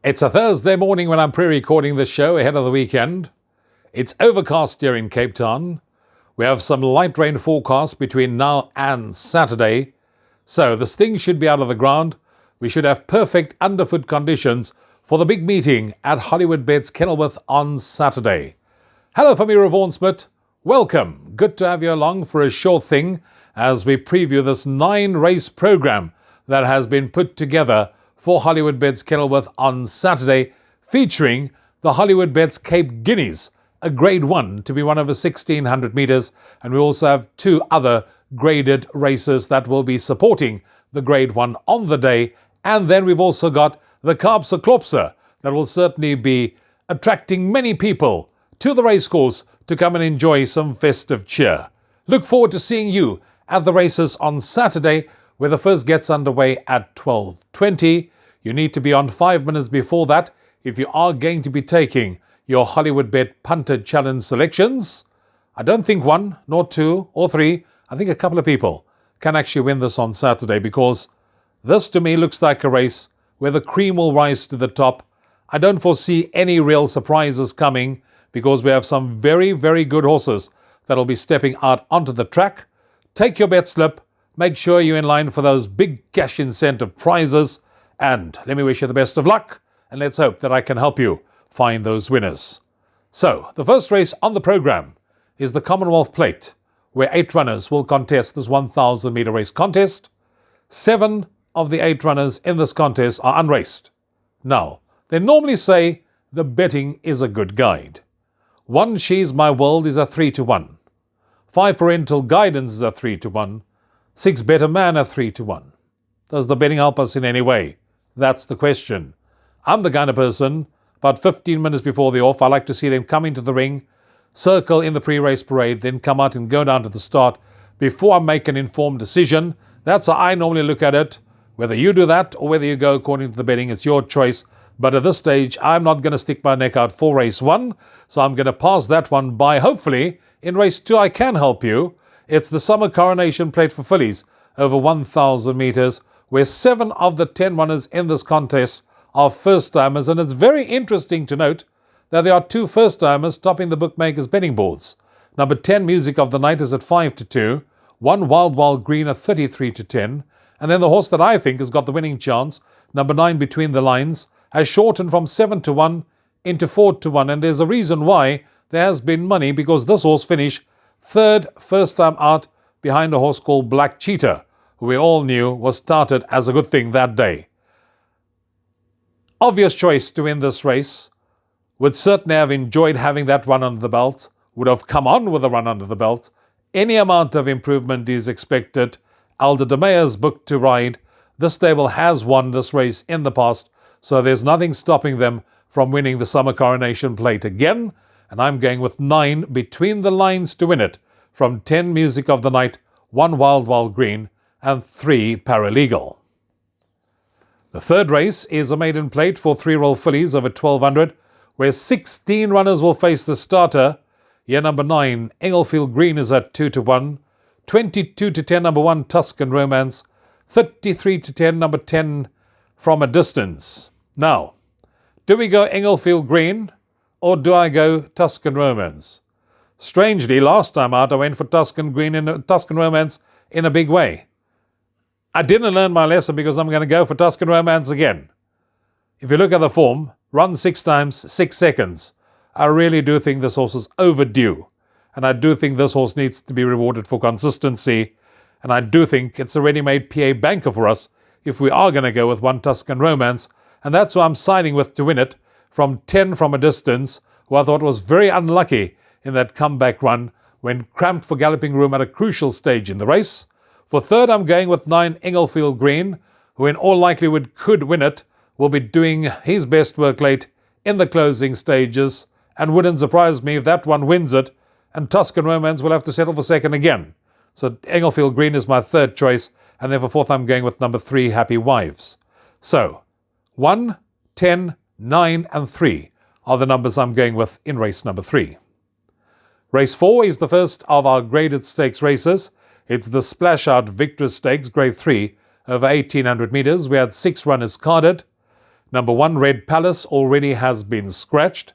It's a Thursday morning when I'm pre-recording the show ahead of the weekend. It's overcast here in Cape Town. We have some light rain forecast between now and Saturday. So the sting should be out of the ground. We should have perfect underfoot conditions for the big meeting at Hollywoodbets Kenilworth on Saturday. Hello from me, Rouvaun Smit. Welcome. Good to have you along for a short thing as we preview this 9-race program that has been put together for Hollywoodbets Kenilworth on Saturday, featuring the Hollywoodbets Cape Guineas, a grade 1 to be run over 1600 metres, and we also have 2 other graded races that will be supporting the grade 1 on the day, and then we've also got the Kaapse Klopse that will certainly be attracting many people to the racecourse to come and enjoy some festive cheer. Look forward to seeing you at the races on Saturday, where the first gets underway at 12:20. You need to be on 5 minutes before that if you are going to be taking your Hollywoodbet Punter Challenge selections. I don't think 1, nor 2, or 3, I think a couple of people can actually win this on Saturday, because this to me looks like a race where the cream will rise to the top. I don't foresee any real surprises coming because we have some very, very good horses that will be stepping out onto the track. Take your bet slip. Make sure you're in line for those big cash incentive prizes. And let me wish you the best of luck. And let's hope that I can help you find those winners. So, the first race on the program is the Commonwealth Plate, where 8 runners will contest this 1,000 metre race contest. 7 of the 8 runners in this contest are unraced. Now, they normally say the betting is a good guide. 1 She's My World is a 3-1. 5 Parental Guidance is a 3-1. 6 Better Man a 3-1. Does the betting help us in any way? That's the question. I'm the kind of person, about 15 minutes before the off, I like to see them come into the ring, circle in the pre-race parade, then come out and go down to the start before I make an informed decision. That's how I normally look at it. Whether you do that or whether you go according to the betting, it's your choice. But at this stage, I'm not going to stick my neck out for race 1, so I'm going to pass that one by. Hopefully, in race 2, I can help you. It's the Summer Coronation Plate for fillies over 1,000 metres, where 7 of the 10 runners in this contest are first-timers, and it's very interesting to note that there are 2 first-timers topping the bookmakers' betting boards. Number 10, Music of the Night, is at 5-2, 1 Wild Wild Green at 33-10, and then the horse that I think has got the winning chance, number 9, Between the Lines, has shortened from 7-1 into 4-1, and there's a reason why there has been money, because this horse finished 3rd first time out behind a horse called Black Cheetah, who we all knew was started as a good thing that day. Obvious choice to win this race. Would certainly have enjoyed having that run under the belt. Would have come on with a run under the belt. Any amount of improvement is expected. Alder de Meyer's booked to ride. This stable has won this race in the past, so there's nothing stopping them from winning the Summer Coronation Plate again. And I'm going with 9 Between the Lines to win it, from 10 Music of the Night, 1 Wild Wild Green, and 3 Paralegal. The third race is a maiden plate for 3-year-old fillies over 1,200, where 16 runners will face the starter. Year number 9, Englefield Green, is at 2-1, 22-10 number 1, Tuscan Romance, 33-10 number 10, From a Distance. Now, do we go Englefield Green or do I go Tuscan Romance? Strangely, last time out I went for Tuscan Romance in a big way. I didn't learn my lesson, because I'm going to go for Tuscan Romance again. If you look at the form, run 6 times, 6 seconds. I really do think this horse is overdue. And I do think this horse needs to be rewarded for consistency. And I do think it's a ready-made PA banker for us if we are going to go with 1 Tuscan Romance. And that's who I'm siding with to win it, from 10 From a Distance, who I thought was very unlucky in that comeback run when cramped for galloping room at a crucial stage in the race. For third, I'm going with 9 Englefield Green, who in all likelihood could win it, will be doing his best work late in the closing stages, and wouldn't surprise me if that one wins it, and Tuscan Romance will have to settle for second again. So Englefield Green is my third choice, and then for fourth I'm going with number 3, Happy Wives. So 1, 10, 9 and 3 are the numbers I'm going with in race number 3. Race 4 is the first of our graded stakes races. It's the Splash Out Victor Stakes, Grade 3, over 1,800 metres. We had 6 runners carded. Number 1, Red Palace, already has been scratched.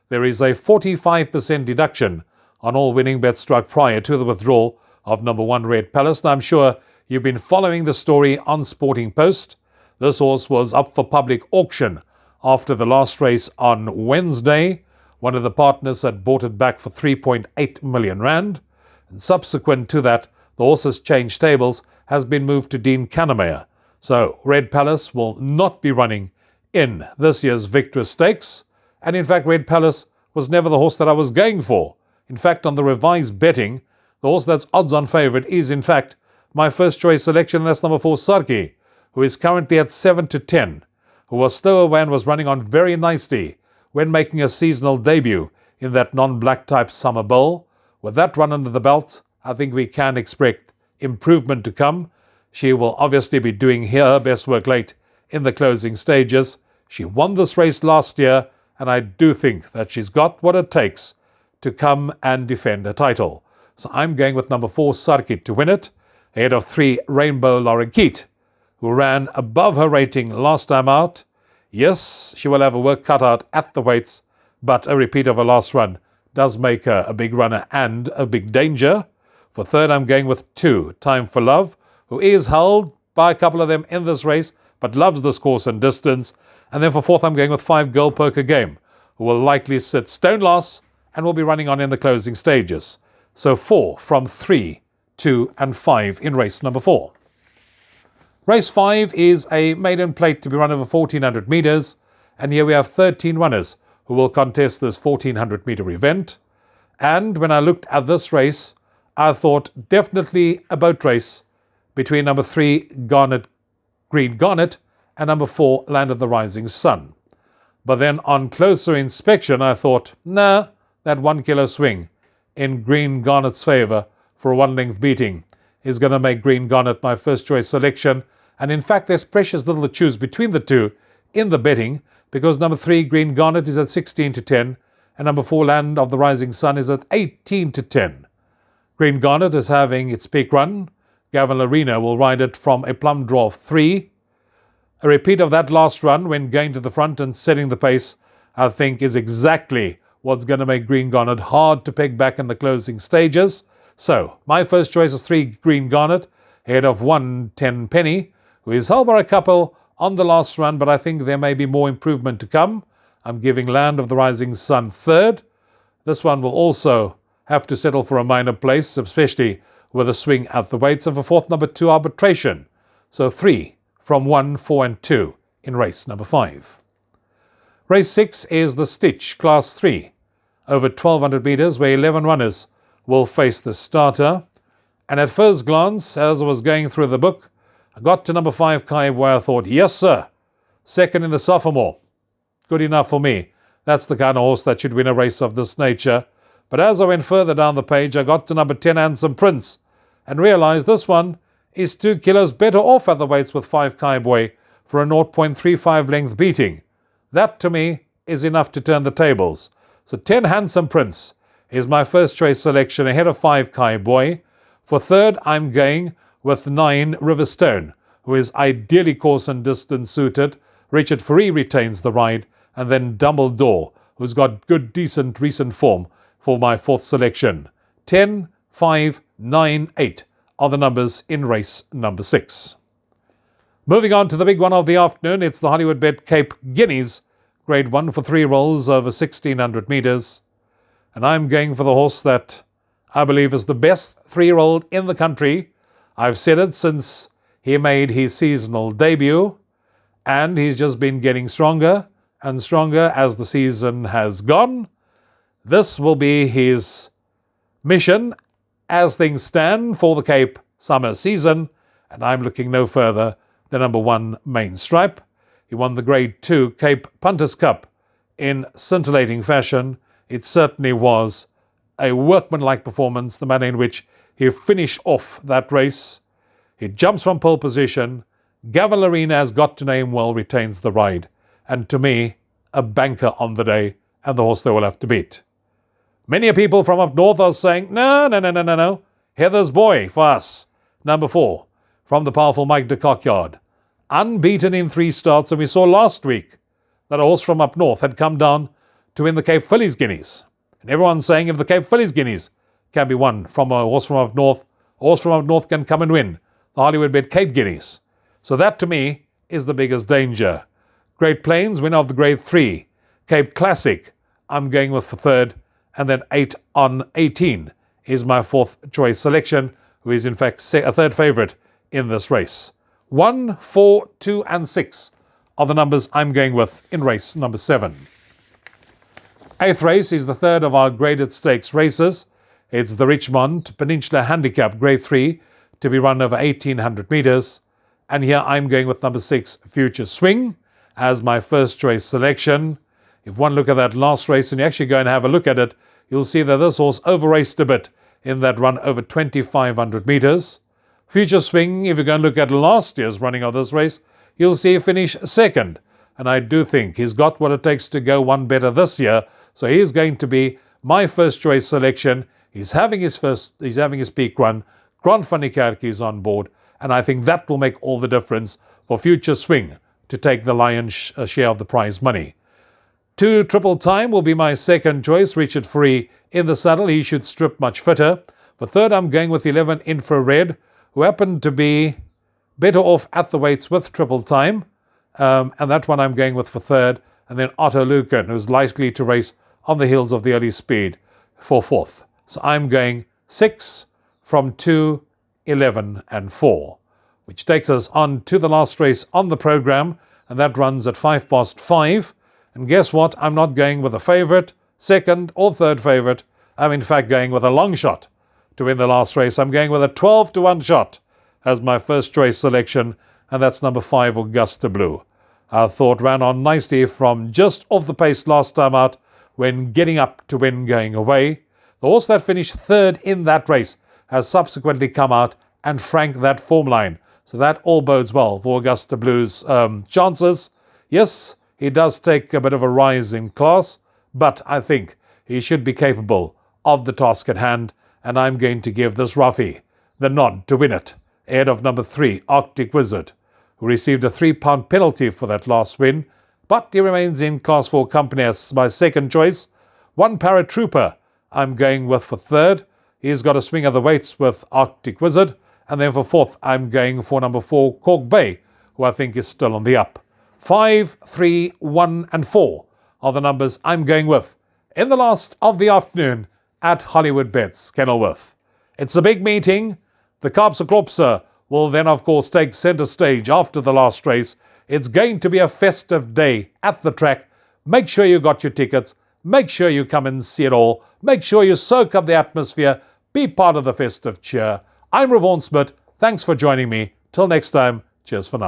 There is a 45% deduction on all winning bets struck prior to the withdrawal of number 1, Red Palace. Now, I'm sure you've been following the story on Sporting Post. This horse was up for public auction after the last race on Wednesday. One of the partners had bought it back for 3.8 million rand. And subsequent to that, the horse has changed tables, has been moved to Dean Kannemeyer. So Red Palace will not be running in this year's Victor Stakes. And in fact, Red Palace was never the horse that I was going for. In fact, on the revised betting, the horse that's odds-on favourite is in fact my first choice selection, and that's number 4, Sarki, who is currently at 7-10, who was stowaway and was running on very nicely when making a seasonal debut in that non-black type Summer Bowl. With that run under the belt, I think we can expect improvement to come. She will obviously be doing her best work late in the closing stages. She won this race last year, and I do think that she's got what it takes to come and defend a title. So I'm going with number 4, Sarki, to win it, ahead of 3, Rainbow Lorikeet, who ran above her rating last time out. Yes, she will have a work cut out at the weights, but a repeat of her last run does make her a big runner and a big danger. For third, I'm going with 2, Time for Love, who is held by a couple of them in this race, but loves this course and distance. And then for fourth, I'm going with 5, Girl Poker Game, who will likely sit stone loss and will be running on in the closing stages. So 4 from 3, 2 and 5 in race number 4. Race 5 is a maiden plate to be run over 1,400 metres, and here we have 13 runners who will contest this 1,400 metre event. And when I looked at this race, I thought definitely a boat race between number 3, Green Garnet, and number 4, Land of the Rising Sun. But then on closer inspection, I thought, nah, that 1 kilo swing in Green Garnet's favour for a 1-length beating is going to make Green Garnet my first choice selection. And in fact, there's precious little to choose between the two in the betting, because number 3, Green Garnet, is at 16-10, and number 4, Land of the Rising Sun, is at 18-10. Green Garnet is having its peak run. Gavin Arena will ride it from a plum draw of 3. A repeat of that last run when going to the front and setting the pace, I think, is exactly what's going to make Green Garnet hard to peg back in the closing stages. So, my first choice is 3, Green Garnet, ahead of 1, 10 Penny, who is held by a couple on the last run, but I think there may be more improvement to come. I'm giving Land of the Rising Sun third. This one will also have to settle for a minor place, especially with a swing at the weights. And for fourth, number 2, Arbitration. So 3 from 1, 4 and 2 in race number 5. Race 6 is the Stitch, Class 3, over 1,200 metres, where 11 runners will face the starter. And at first glance, as I was going through the book, I got to number 5, Kai, where I thought, yes, sir, second in the sophomore. Good enough for me. That's the kind of horse that should win a race of this nature. But as I went further down the page, I got to number 10, Handsome Prince, and realised this one is 2 kilos better off at the weights with 5, Kaiboy, for a 0.35 length beating. That, to me, is enough to turn the tables. So 10, Handsome Prince, is my first choice selection ahead of 5, Kaiboy. For third, I'm going with 9, Riverstone, who is ideally course and distance suited. Richard Fourie retains the ride, and then Dumbledore, who's got good, decent, recent form for my fourth selection. 10, 5, 9, 8 are the numbers in race number 6. Moving on to the big one of the afternoon, it's the Hollywoodbet Cape Guineas, grade 1 for 3 rolls over 1,600 metres. And I'm going for the horse that I believe is the best 3-year-old in the country. I've said it since he made his seasonal debut, and he's just been getting stronger and stronger as the season has gone. This will be his mission as things stand for the Cape summer season, and I'm looking no further than number 1, Main Stripe. He won the Grade 2 Cape Punters Cup in scintillating fashion. It certainly was a workmanlike performance, the manner in which he finished off that race. He jumps from pole position. Gavin Arena has got to name well, retains the ride. And to me, a banker on the day, and the horse they will have to beat. Many people from up north are saying, no. Heather's Boy for us. Number 4, from the powerful Mike de Cockyard. Unbeaten in 3 starts, and we saw last week that a horse from up north had come down to win the Cape Fillies Guineas. And everyone's saying if the Cape Fillies Guineas can be won from a horse from up north, a horse from up north can come and win the Hollywoodbet Cape Guineas. So that to me is the biggest danger. Great Plains, winner of the Grade 3. Cape Classic, I'm going with the third. And then 8 on 18 is my fourth choice selection, who is in fact a third favourite in this race. 1, 4, 2 and 6 are the numbers I'm going with in race number 7. Eighth race is the third of our graded stakes races. It's the Richmond Peninsula Handicap Grade 3 to be run over 1,800 metres. And here I'm going with number 6, Future Swing, as my first choice selection. If one look at that last race and you actually go and have a look at it, you'll see that this horse over-raced a bit in that run over 2,500 metres. Future Swing, if you go and look at last year's running of this race, you'll see he finished second. And I do think he's got what it takes to go one better this year. So he's going to be my first choice selection. He's having his peak run. Grant van die Kerk is on board. And I think that will make all the difference for Future Swing to take the lion's share of the prize money. 2 Triple Time will be my second choice. Richard Free in the saddle. He should strip much fitter. For third, I'm going with 11 Infrared, who happened to be better off at the weights with Triple Time. And that one I'm going with for third. And then Otto Lucan, who's likely to race on the heels of the early speed for fourth. So I'm going 6 from 2, 11 and 4, which takes us on to the last race on the programme, and that runs at 5:05. And guess what? I'm not going with a favourite, second or third favourite. I'm in fact going with a long shot to win the last race. I'm going with a 12-1 shot as my first choice selection, and that's number 5, Augusta Blue. I thought ran on nicely from just off the pace last time out when getting up to win going away. The horse that finished third in that race has subsequently come out and franked that form line. So that all bodes well for Augusta Blue's chances. Yes, he does take a bit of a rise in class, but I think he should be capable of the task at hand, and I'm going to give this roughie the nod to win it, ahead of number 3, Arctic Wizard, who received a £3 penalty for that last win, but he remains in Class 4 company as my second choice. 1 Paratrooper I'm going with for third. He's got a swing of the weights with Arctic Wizard. And then for fourth, I'm going for number 4, Cork Bay, who I think is still on the up. 5, 3, 1 and 4 are the numbers I'm going with in the last of the afternoon at Hollywoodbets Kenilworth. It's a big meeting. The Kaapse Klopse will then, of course, take centre stage after the last race. It's going to be a festive day at the track. Make sure you got your tickets. Make sure you come and see it all. Make sure you soak up the atmosphere. Be part of the festive cheer. I'm Rouvaun Smit. Thanks for joining me. Till next time, cheers for now.